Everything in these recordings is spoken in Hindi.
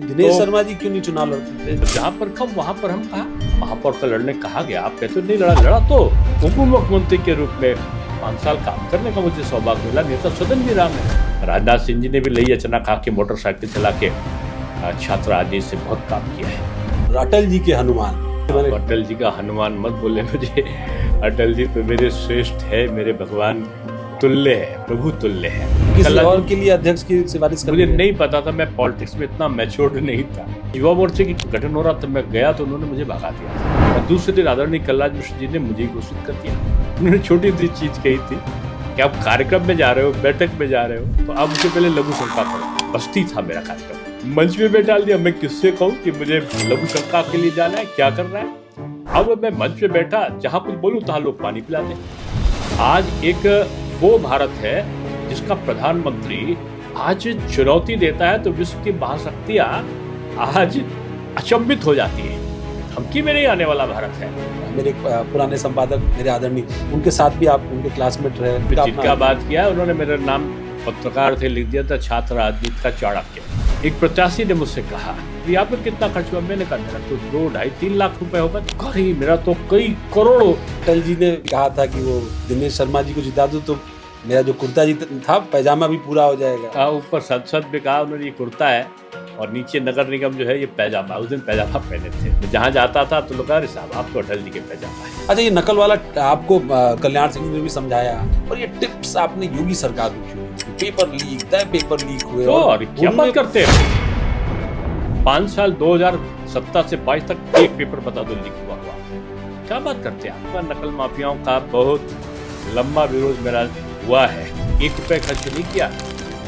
दिनेश शर्मा जी क्यों नहीं चुनाव लड़ते? जहाँ पर कम वहाँ पर हम कहा महापौर का लड़ने कहा गया, आप कहते नहीं लड़ा तो उप मुख्यमंत्री के रूप में 5 साल काम करने का मुझे सौभाग्य मिला। नेता सदन भी रहा मैं। राजनाथ सिंह जी ने भी लई अचानक खा के मोटरसाइकिल चला के छात्र आदि से बहुत काम किया है। अटल जी के हनुमान, अटल जी का हनुमान मत बोले मुझे। अटल जी तो मेरे श्रेष्ठ है, मेरे भगवान तुल्य है, प्रभु तुल्य है। किसी और के लिए अध्यक्ष की सिफारिश कर मुझे नहीं पता था, मैं पॉलिटिक्स में इतना मैच्योर्ड नहीं था। युवा मोर्चे की गठन हो रहा था, मैं गया तो उन्होंने मुझे भगा दिया और दूसरे दिन आदरणीय कलराज मिश्र जी ने मुझे घोषित कर दिया। उन्होंने छोटी सी चीज कही थी कि आप कार्यक्रम में जा रहे हो, बैठक में जा रहे हो, तो आप मुझे पहले लघु शंका करो। बस्ती था मेरा कार्यक्रम, मंच में बैठा दिया। मैं किससे कहूँ कि मुझे लघु शंका के लिए जाना है, क्या करना है। अब मैं मंच पे बैठा, जहाँ कुछ बोलूँ तहाँ लोग पानी पिलाते। आज एक वो भारत है जिसका प्रधानमंत्री आज चुनौती देता है तो विश्व की महाशक्तियां आज अचंभित हो जाती है। धमकी में नहीं आने वाला भारत है। मेरे पुराने संपादक मेरे आदरणीय, उनके साथ भी आप उनके क्लासमेट रहे। जिनका बात किया उन्होंने मेरा नाम पत्रकार थे लिख दिया था, छात्र राजनीति का चाणक्य। एक प्रत्याशी ने मुझसे कहा कि आप पर कितना खर्च हुआ? मैंने कहा मेरा तो 2, 2.5, 3 लाख रुपए होगा। कहीं मेरा तो कई करोड़ों। अटल जी ने कहा था कि वो दिनेश शर्मा जी को जिता दो तो मेरा जो कुर्ता जी था पैजामा भी पूरा हो जाएगा। ऊपर संसद में कहा उन्होंने ये कुर्ता है और नीचे नगर निगम जो है ये पैजामा। उस दिन पैजामा पहने थे। मैं जहाँ जाता था तो लोग कहा साहब आप तो अटल जी के पैजामा है। अच्छा, ये नकल वाला आपको कल्याण सिंह ने भी समझाया और ये टिप्स आपने योगी सरकार को क्यों? पेपर लीक हुए और क्या बात करते हैं? 5 साल 2017 से 22 तक एक पेपर बता दो लीक हुआ। क्या बात करते हैं? आपका नकल माफियाओं का बहुत लंबा विरोध मेरा हुआ है। 1 रुपए खर्च नहीं किया,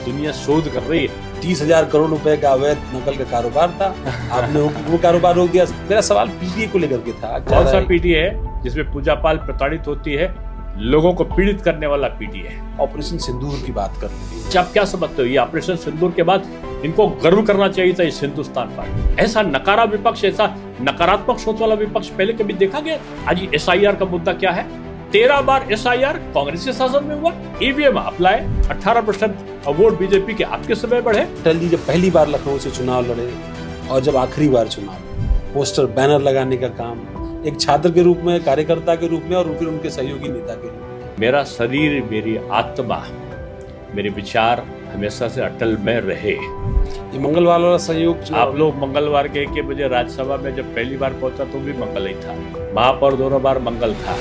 दुनिया शोध कर रही है। 30,000 करोड़ रुपए का अवैध नकल का कारोबार था, आपने वो कारोबार रोक दिया। मेरा सवाल पीटीए को लेकर के था। कौन सा पीटीए है जिसमें पूजा पाल प्रताड़ित होती है? लोगों को पीड़ित करने वाला पीटीए है। ऑपरेशन सिंदूर की बात कर रहे हैं, आप क्या समझते हो? ये ऑपरेशन सिंदूर के बाद इनको गर्व करना चाहिए था इस हिंदुस्तान पर। ऐसा नकारा विपक्ष, ऐसा नकारात्मक सोच वाला विपक्ष पहले कभी देखा गया? आज एसआईआर का मुद्दा क्या है? 13 बार एसआईआर कांग्रेस के शासन में हुआ। ईवीएम आप लाए, 18% वोट बीजेपी के आपके समय बढ़े। अटल जी जब पहली बार लखनऊ से चुनाव लड़े और जब आखिरी बार चुनाव, पोस्टर बैनर लगाने का काम एक छात्र के रूप में, कार्यकर्ता के रूप में और फिर उनके सहयोगी नेता के रूप में। मेरा शरीर, मेरी आत्मा, मेरे विचार हमेशा से अटल में रहे। ये मंगलवार वाला संयोग, आप लोग मंगलवार के 1 बजे राज्यसभा में जब पहली बार पहुंचा तो भी मंगल ही था। महापौर दोनों बार मंगल था।